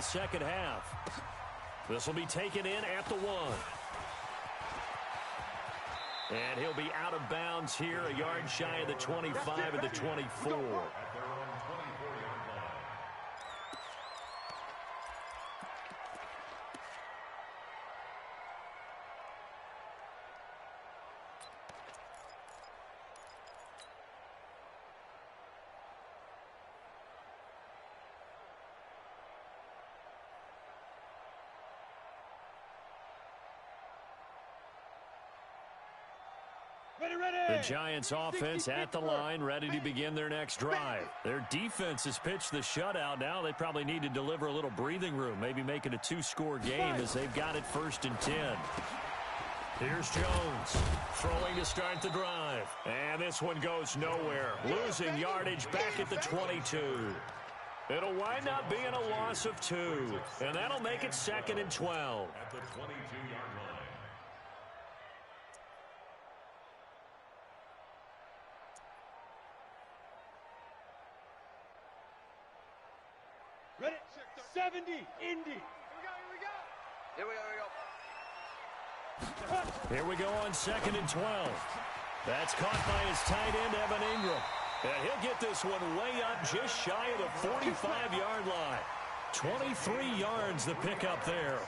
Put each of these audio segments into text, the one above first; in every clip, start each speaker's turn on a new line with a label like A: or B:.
A: second half. This will be taken in at the 1. And he'll be out of bounds here, a yard shy of the 25 at the 24. The Giants offense at the line, ready to begin their next drive. Their defense has pitched the shutout. Now they probably need to deliver a little breathing room, maybe make it a 2-score game as they've got it 1st and 10. Here's Jones throwing to start the drive. And this one goes nowhere. Losing yardage back at the 22. It'll wind up being a loss of 2. And that'll make it 2nd and 12. At the 22-yard line.
B: Ready? 70, Indy. Here
A: we go on 2nd and 12. That's caught by his tight end, Evan Ingram. And he'll get this one way up just shy of the 45-yard line. 23 yards the pickup there.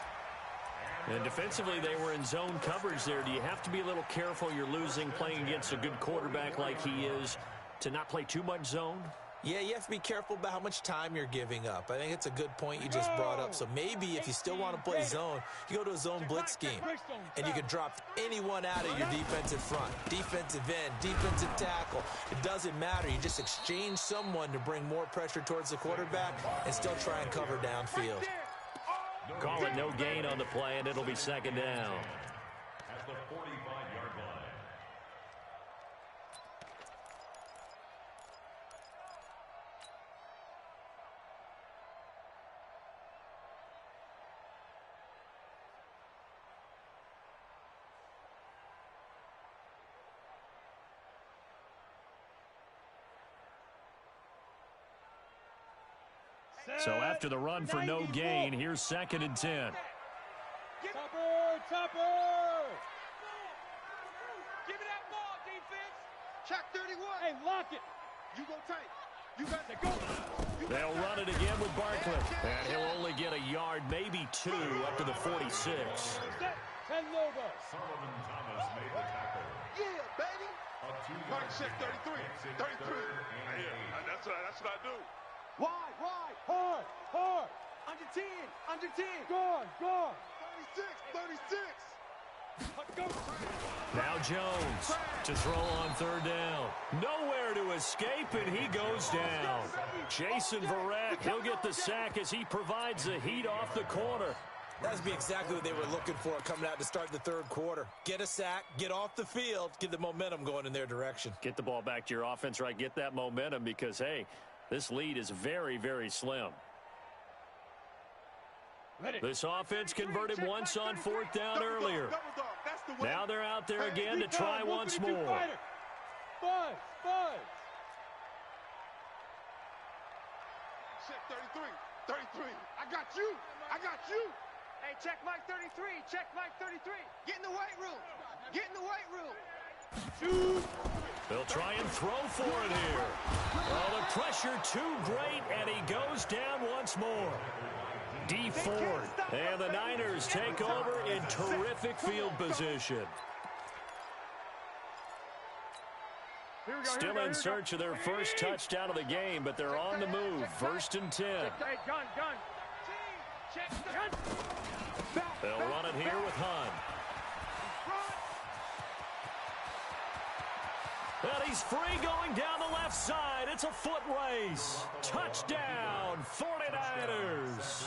A: And defensively, they were in zone coverage there. Do you have to be a little careful? You're losing playing against a good quarterback like he is to not play too much zone?
C: Yeah, you have to be careful about how much time you're giving up. I think it's a good point you just brought up. So maybe if you still want to play zone, you go to a zone blitz scheme. And you can drop anyone out of your defensive front. Defensive end, defensive tackle. It doesn't matter. You just exchange someone to bring more pressure towards the quarterback and still try and cover downfield.
A: Call it no gain on the play, and it'll be 2nd down.
D: At the 45-yard line.
A: So after the run for no gain, here's 2nd and 10.
B: Topper! Give me that ball, defense.
E: Check 31.
B: Hey, lock it.
E: You go tight. You got to go.
A: They'll run it again with Barkley. And he'll only get a yard, maybe 2, up to the 46.
B: 10 Lobo.
D: Solomon Thomas made the tackle.
E: Yeah, baby.
F: Mike check 33. 33. Yeah, that's what I do.
E: Wide.
B: Hard.
E: Under 10. Under 10.
B: Gone.
E: 36.
A: Now Jones to throw on 3rd down. Nowhere to escape, and he goes down. Jason Verrett, he'll get the sack as he provides the heat off the corner.
C: That's be exactly what they were looking for coming out to start the 3rd quarter. Get a sack, get off the field, get the momentum going in their direction.
A: Get the ball back to your offense, right? Get that momentum because, hey, this lead is very, very slim. This offense converted once on 4th down earlier. Now they're out there again to try once more.
B: Buzz.
F: Check 33. I got you.
E: Hey, check Mike 33. Check Mike 33. Get in the weight room.
B: Shoot.
A: They'll try and throw for it here. Oh, the pressure too great, and he goes down once more. D Ford, and the Niners take over in terrific field position. Still in search of their first touchdown of the game, but they're on the move. 1st and 10.
B: Gun.
A: They'll run it here with Hunt. And he's free going down the left side. It's a foot race. Touchdown, 49ers.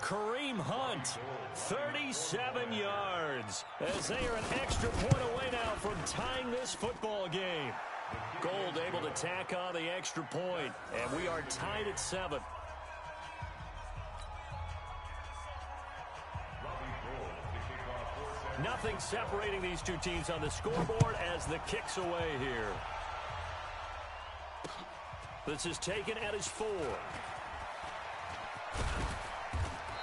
A: Kareem Hunt, 37 yards, as they are an extra point away now from tying this football game. Gold able to tack on the extra point, and we are tied at 7. Nothing separating these two teams on the scoreboard as the kick's away here. This is taken at his 4.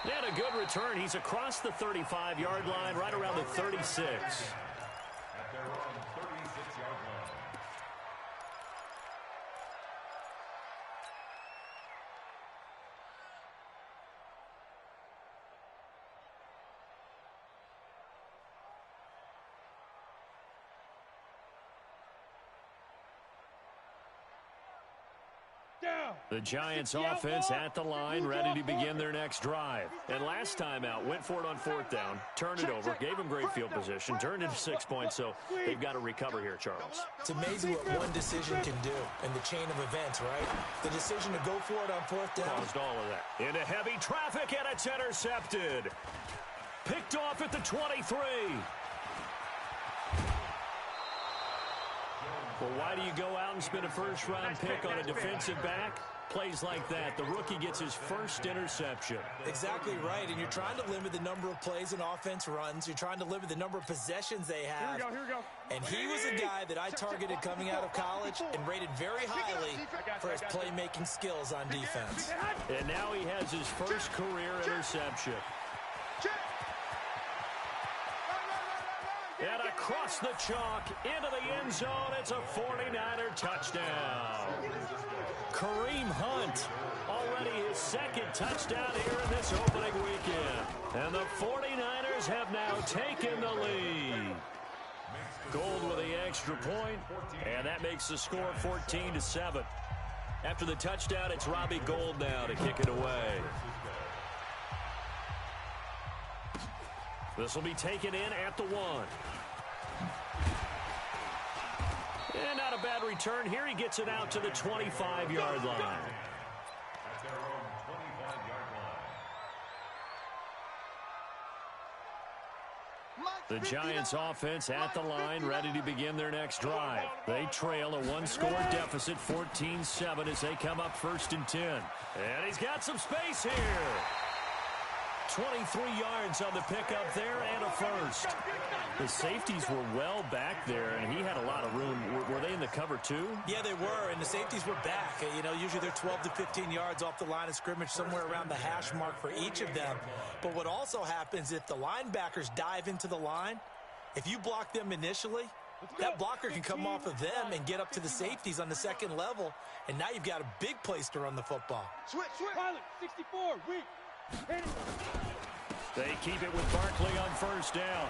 A: And a good return. He's across the 35-yard line, right around the 36.
D: At their own 36-yard line.
B: Down.
A: The Giants offense at the line, ready to begin their next drive. And last time out, went for it on 4th down, turned it over, gave them great field position, turned into 6 points, so they've got to recover here, Charles.
C: It's amazing what one decision can do in the chain of events, right? The decision to go for it on 4th down.
A: Caused all of that. Into heavy traffic, and it's intercepted. Picked off at the 23. Well, why do you go out and spend a first-round pick on a defensive back? Plays like that. The rookie gets his first interception.
C: Exactly right, and you're trying to limit the number of plays an offense runs. You're trying to limit the number of possessions they have.
B: Here we go.
C: And he was a guy that I targeted coming out of college and rated very highly for his playmaking skills on defense.
A: And now he has his first career interception. And across the chalk, into the end zone, it's a 49er touchdown. Kareem Hunt, already his second touchdown here in this opening weekend. And the 49ers have now taken the lead. Gold with the extra point, and that makes the score 14-7. After the touchdown, it's Robbie Gould now to kick it away. This will be taken in at the 1. And not a bad return. Here he gets it out to the 25-yard line.
D: At their own 25-yard line.
A: The Giants offense at the line, ready to begin their next drive. They trail a one-score deficit, 14-7, as they come up 1st and 10. And he's got some space here. 23 yards on the pickup there and a first. The safeties were well back there, and he had a lot of room. Were they in the cover too?
C: Yeah, they were, and the safeties were back. You know, usually they're 12 to 15 yards off the line of scrimmage, somewhere around the hash mark for each of them. But what also happens if the linebackers dive into the line, if you block them initially, that blocker can come off of them and get up to the safeties on the second level, and now you've got a big place to run the football.
B: Switch. Pilot, 64, weak.
A: They keep it with Barkley on 1st down.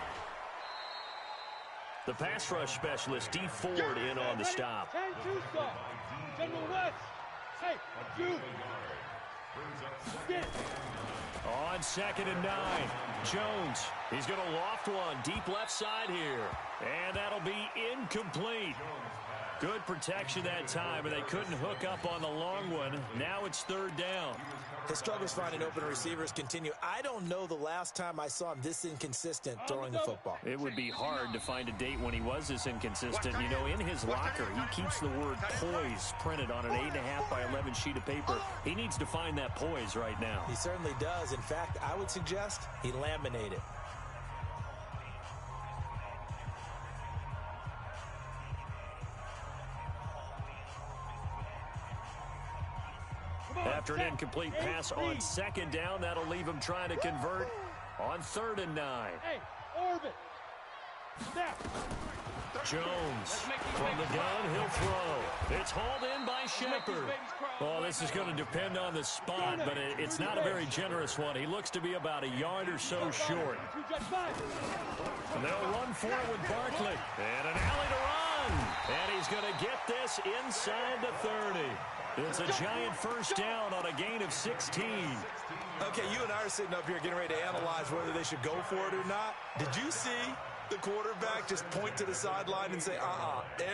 A: The pass rush specialist, D. Ford, in on the stop.
B: 10-2 stop. General West. Hey, dude. Get it.
A: On 2nd and 9, Jones. He's going to loft one deep left side here. And that'll be incomplete. Good protection that time, and they couldn't hook up on the long one. Now it's 3rd down.
C: His struggles finding open receivers continue. I don't know the last time I saw him this inconsistent throwing the football.
A: It would be hard to find a date when he was this inconsistent. You know, in his locker, he keeps the word poise printed on an 8.5 by 11 sheet of paper. He needs to find that poise right now.
C: He certainly does. In fact, I would suggest he laminate it.
A: After an incomplete pass on 2nd down, that'll leave him trying to convert on 3rd and 9.
B: Hey, orbit. Snap.
A: Jones from the gun, he'll throw. It's hauled in by Shepard. Well, this is going to depend on the spot, but it's not a very generous one. He looks to be about a yard or so short. And they'll run for it with Barkley. And an alley to run. And he's going to get this inside the 30. It's a giant 1st down on a gain of 16.
C: Okay, you and I are sitting up here getting ready to analyze whether they should go for it or not. Did you see the quarterback just point to the sideline and say,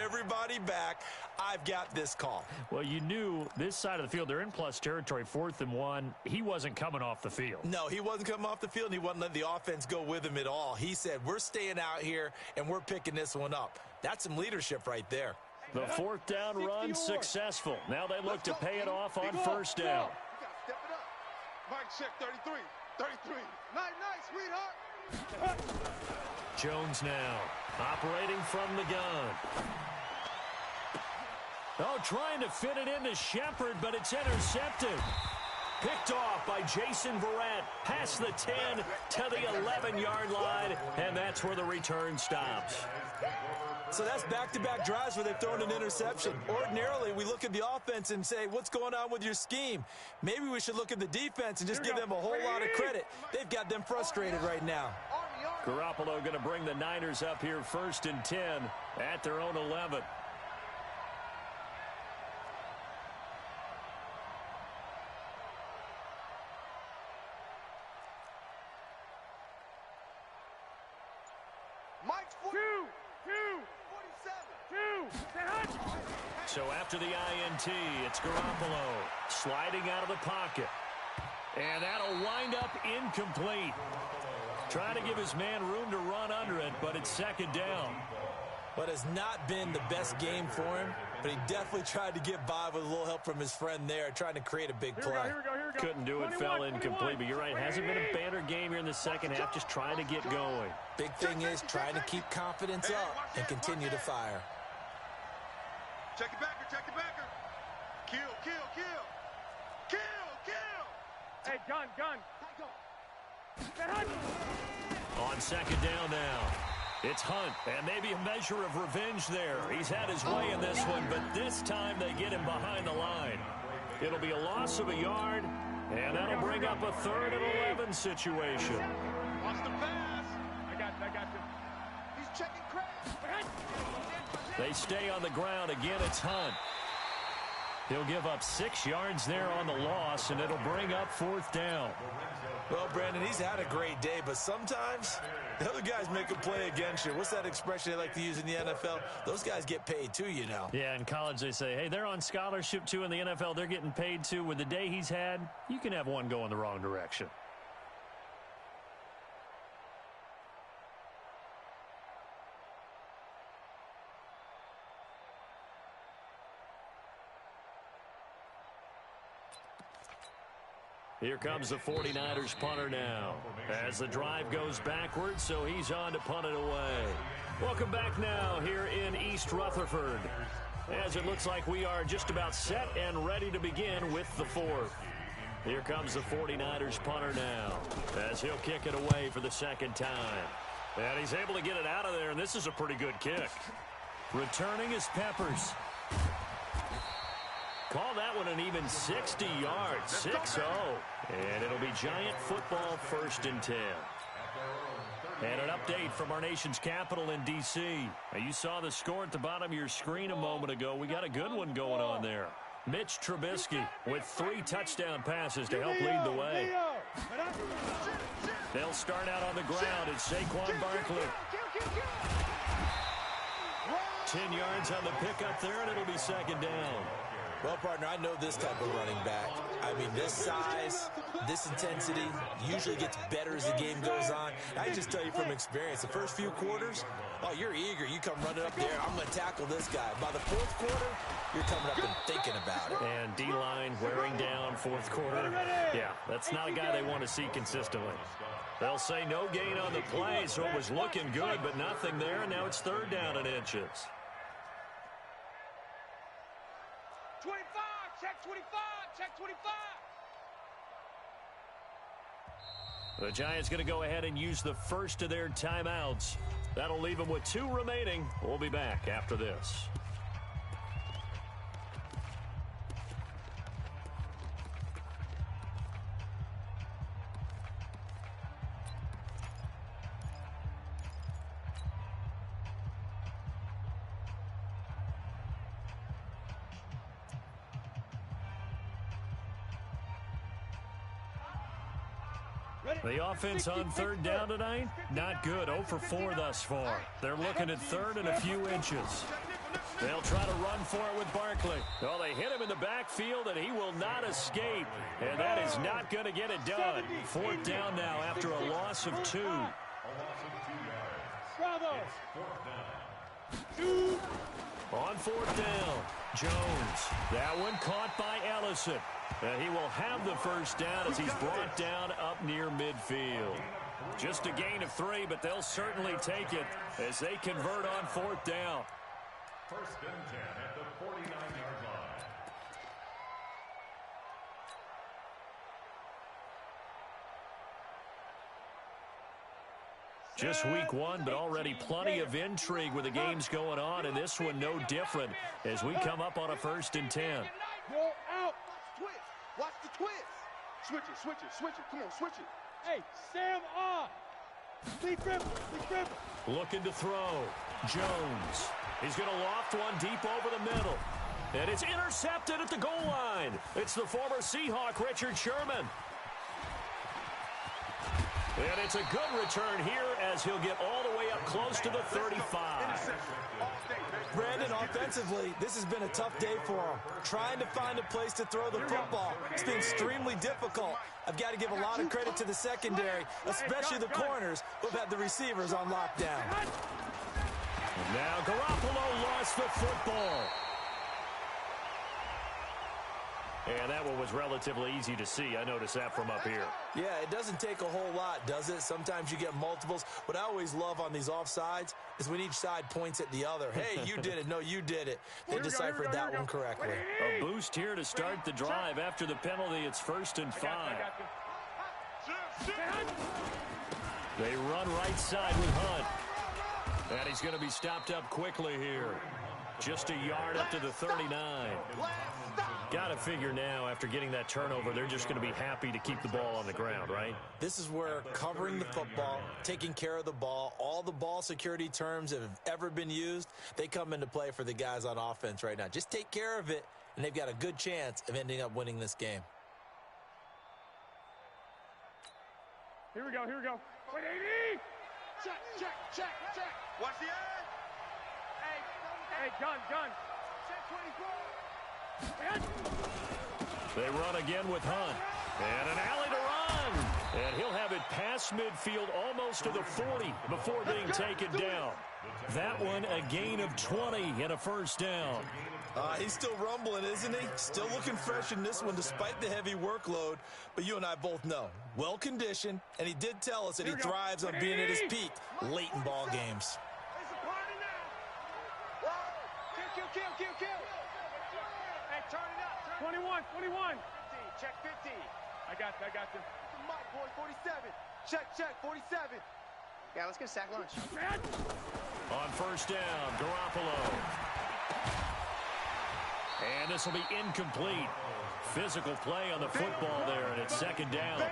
C: everybody back, I've got this call?
A: Well, you knew this side of the field, they're in plus territory, 4th and 1. He wasn't coming off the field.
C: No, he wasn't coming off the field, and he wasn't letting the offense go with him at all. He said, we're staying out here, and we're picking this one up. That's some leadership right there.
A: The 4th down run successful. Now they look to pay it off on 1st down.
F: Step it up. Mike check 33. 33. Nice, sweetheart.
A: Jones now operating from the gun. Oh, trying to fit it into Shepard, but it's intercepted. Picked off by Jason Verrett. Past the 10 to the 11-yard line, and that's where the return stops.
C: So that's back-to-back drives where they've thrown an interception. Ordinarily, we look at the offense and say, what's going on with your scheme? Maybe we should look at the defense and just give them a whole lot of credit. They've got them frustrated right now.
A: Garoppolo going to bring the Niners up here 1st and 10 at their own 11. So after the INT, it's Garoppolo sliding out of the pocket. And that'll wind up incomplete. Trying to give his man room to run under it, but it's 2nd down.
C: What has not been the best game for him, but he definitely tried to get by with a little help from his friend there, trying to create a big play.
B: Here we go.
A: Couldn't do it, fell incomplete, but you're right. It hasn't been a banner game here in the second half, just trying to get going.
C: Big thing is trying to keep confidence up and continue to fire.
F: Check it backer, check it backer. Kill.
B: Hey, gun.
A: On 2nd down now, it's Hunt, and maybe a measure of revenge there. He's had his way in this one, but this time they get him behind the line. It'll be a loss of a yard, and that'll bring up a 3rd and 11 situation.
F: Watch the pass.
B: I got you.
E: He's checking crack.
A: They stay on the ground. Again, it's Hunt. He'll give up 6 yards there on the loss, and it'll bring up 4th down.
C: Well, Brandon, he's had a great day, but sometimes the other guys make a play against you. What's that expression they like to use in the NFL? Those guys get paid too, you know.
A: Yeah, in college they say, hey, they're on scholarship too. In the NFL, they're getting paid too. With the day he's had, you can have one go in the wrong direction. Here comes the 49ers punter now as the drive goes backwards, so he's on to punt it away. Welcome back now here in East Rutherford, as it looks like we are just about set and ready to begin with the 4th. Here comes the 49ers punter now as he'll kick it away for the 2nd time. And he's able to get it out of there, and this is a pretty good kick. Returning is Peppers. Call that one an even 60 yards, 6-0. And it'll be Giant football 1st and 10. And an update from our nation's capital in D.C. Now, you saw the score at the bottom of your screen a moment ago. We got a good one going on there. Mitch Trubisky with 3 touchdown passes to help lead the way. They'll start out on the ground. It's Saquon Barkley. 10 yards on the pickup there, and it'll be 2nd down.
C: Well, partner, I know this type of running back. I mean, this size, this intensity usually gets better as the game goes on. I just tell you from experience, the first few quarters, oh, you're eager. You come running up there, I'm going to tackle this guy. By the 4th quarter, you're coming up and thinking about it.
A: And D-line wearing down 4th quarter. Yeah, that's not a guy they want to see consistently. They'll say no gain on the play, so it was looking good, but nothing there, and now it's 3rd down and inches.
E: 25, check 25.
A: The Giants going to go ahead and use the first of their timeouts. That'll leave them with 2 remaining. We'll be back after this. The offense on 3rd down tonight, not good. 0 for 4 thus far. They're looking at 3rd and a few inches. They'll try to run for it with Barkley. Well, they hit him in the backfield, and he will not escape. And that is not going to get it done. 4th down now after a loss of 2.
B: Bravo.
A: On 4th down, Jones. That one caught by Ellison. He will have the first down as he's brought down up near midfield. Just a gain of 3, but they'll certainly take it as they convert on 4th down.
D: 1st and 10 at the 49-yard line.
A: Just week one, but already plenty of intrigue with the games going on, and this one no different as we come up on a 1st and 10.
F: Go out. Twist. Watch the twist. Switch it, switch it, switch it. Come on, switch it.
B: Hey, Sam on. Deep grip, deep grip.
A: Looking to throw. Jones. He's going to loft one deep over the middle. And it's intercepted at the goal line. It's the former Seahawk, Richard Sherman. And it's a good return here as he'll get all the way up close to the 35.
C: Brandon, offensively, this has been a tough day for him. Trying to find a place to throw the football. It's been extremely difficult. I've got to give a lot of credit to the secondary, especially the corners who've had the receivers on lockdown.
A: And now Garoppolo lost the football. And that one was relatively easy to see. I noticed that from up here.
C: Yeah, it doesn't take a whole lot, does it? Sometimes you get multiples. What I always love on these offsides is when each side points at the other. Hey, you did it. No, you did it. They deciphered that one correctly.
A: A boost here to start the drive. After the penalty, it's 1st and 5. They run right side with Hunt. And he's going to be stopped up quickly here. Just a yard up to the 39. Got to figure now, after getting that turnover, they're just going to be happy to keep the ball on the ground, right?
C: This is where covering the football, taking care of the ball, all the ball security terms that have ever been used, they come into play for the guys on offense right now. Just take care of it, and they've got a good chance of ending up winning this game.
B: Here we go, here we go. Wait, 80!
F: Check, check, check, check. Watch the edge.
B: Hey, gun.
F: Check 24.
A: They run again with Hunt. And an alley to run. And he'll have it past midfield almost to the 40 before being taken down. That one a gain of 20 and a 1st down.
C: He's still rumbling, isn't he? Still looking fresh in this one despite the heavy workload. But you and I both know, well-conditioned, and he did tell us that he thrives on being at his peak late in ball games.
E: It's a party now. Kill. Hey, turn it up.
B: 21.
E: 50, check 50.
B: I got you.
E: It's a mic, boy, 47. Check, 47. Yeah, let's get a sack lunch.
A: On 1st down, Garoppolo. And this will be incomplete. Physical play on the football there, and it's 2nd down.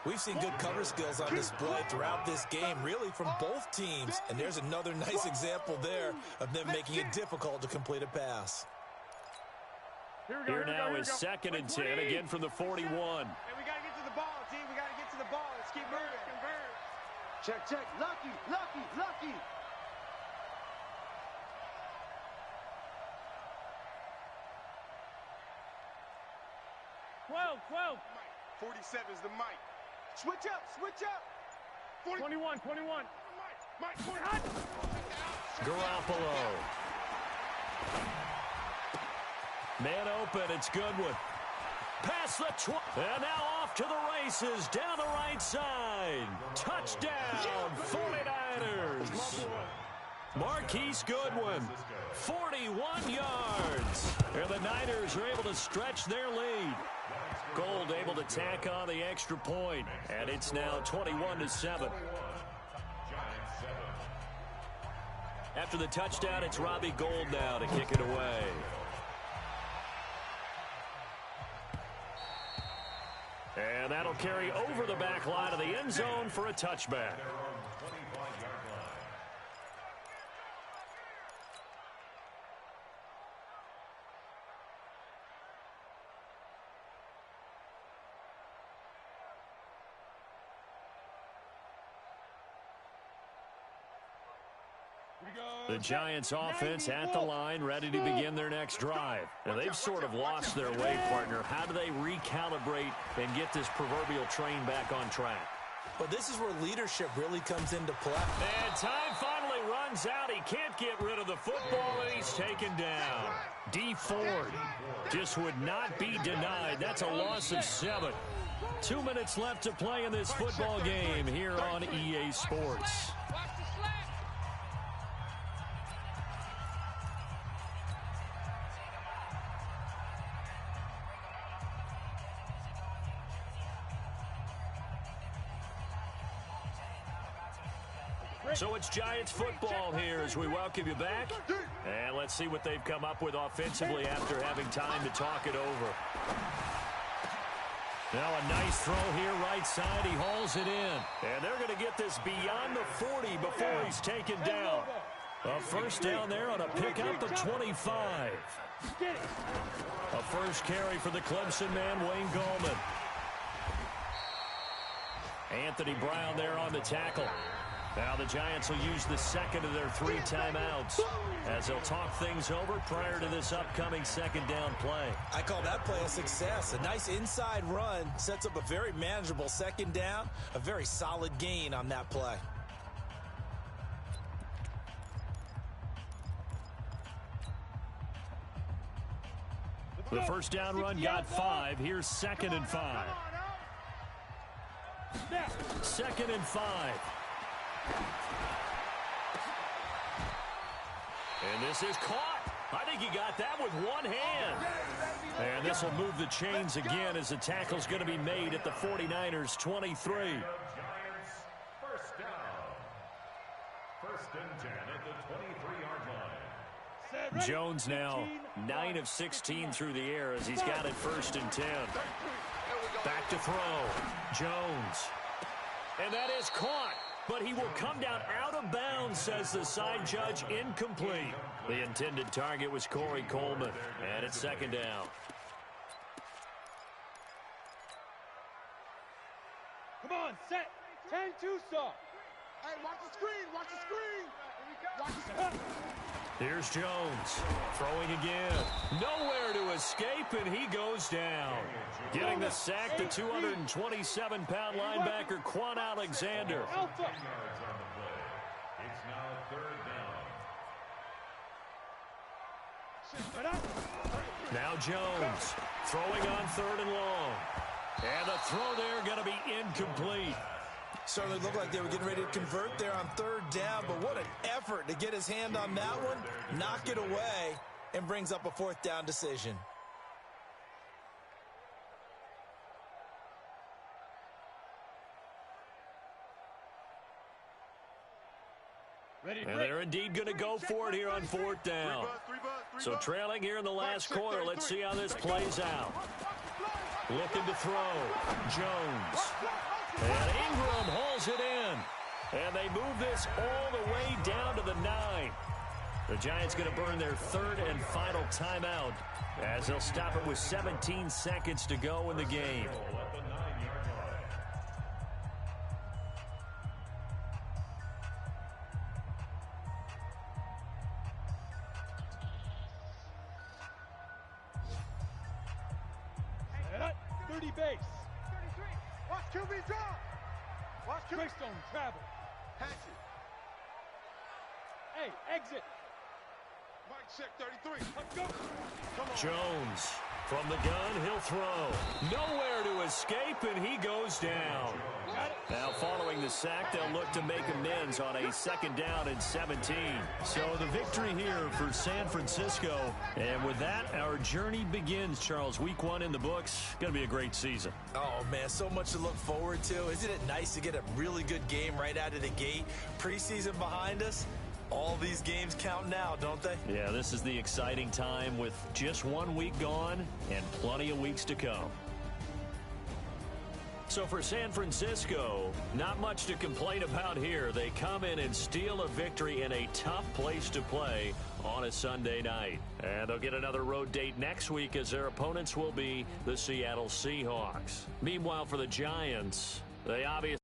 C: We've seen good cover skills on display throughout this game, really from both teams. And there's another nice example there of them making it difficult to complete a pass.
A: Here now is 2nd and 10, again from the 41.
E: Hey, we got to get to the ball, team. We got to get to the ball. Let's keep moving. Check. Lucky.
B: 12.
F: 47 is the mic. Switch up.
B: 21.
F: Mike,
A: Garoppolo. Man open, it's Goodwin. Past the 20. And now off to the races, down the right side. Touchdown, 49ers. Marquise Goodwin, 41 yards. And the Niners are able to stretch their lead. Gold able to tack on the extra point, and it's now 21-7. After the touchdown, it's Robbie Gould now to kick it away. And that'll carry over the back line of the end zone for a touchback. The Giants offense at the line, ready to begin their next drive. And they've sort of lost their way, partner. How do they recalibrate and get this proverbial train back on track?
C: Well, this is where leadership really comes into play.
A: And time finally runs out. He can't get rid of the football, and he's taken down. D. Ford just would not be denied. That's a loss of 7. 2 minutes left to play in this football game here on EA Sports. So it's Giants football here as we welcome you back. And let's see what they've come up with offensively after having time to talk it over. Now a nice throw here right side. He hauls it in. And they're going to get this beyond the 40 before he's taken down. A first down there on a pickup of 25. A first carry for the Clemson man, Wayne Gallman. Anthony Brown there on the tackle. Now the Giants will use the second of their 3 timeouts as they'll talk things over prior to this upcoming second down play.
C: I call that play a success. A nice inside run sets up a very manageable second down. A very solid gain on that play.
A: The first down run got 5. Here's 2nd and 5. 2nd and 5. And this is caught. I think he got that with one hand. And this will move the chains again as the tackle's going to be made at the 49ers 23.
D: Giants first down. 1st and 10 at the 23-yard line.
A: Jones now 9 of 16 through the air as he's got it 1st and 10. Back to throw. Jones. And that is caught. But he will come down out of bounds, says the side judge. Incomplete. The intended target was Corey Coleman. And it's 2nd down.
B: Come on, set. 10-2 stop.
F: Hey, watch the screen. Watch the screen. Watch the screen.
A: Here's Jones. Throwing again. Nowhere to escape, and he goes down. Getting the sack, the 227-pound linebacker, Quan Alexander.
B: Alpha.
D: It's now 3rd down.
A: Now Jones throwing on 3rd and long. And the throw there going to be incomplete.
C: Certainly looked like they were getting ready to convert there on 3rd down, but what an effort to get his hand on that one, knock it away, and brings up a 4th down decision.
A: And they're indeed going to go for it here on 4th down. So trailing here in the last quarter, let's see how this plays out. Looking to throw. Jones. And Ingram hauls it in. And they move this all the way down to the 9. The Giants going to burn their 3rd and final timeout as they'll stop it with 17 seconds to go in the game.
B: Set. 30 base.
F: 33. Watch QB drop. Watch QB.
B: Greystone travel.
F: Hatch it.
B: Hey, exit.
F: Mike check 33.
B: Let's go.
F: Come on.
A: Jones from the gun, he'll throw. Nowhere to escape, and he goes down. Now following the sack, they'll look to make amends on a 2nd down and 17. So the victory here for San Francisco. And with that, our journey begins, Charles. Week 1 in the books. Going to be a great season.
C: Oh, man, so much to look forward to. Isn't it nice to get a really good game right out of the gate? Preseason behind us. All these games count now, don't they?
A: Yeah, this is the exciting time with just 1 week gone and plenty of weeks to come. So for San Francisco, not much to complain about here. They come in and steal a victory in a tough place to play on a Sunday night. And they'll get another road date next week as their opponents will be the Seattle Seahawks. Meanwhile, for the Giants, they obviously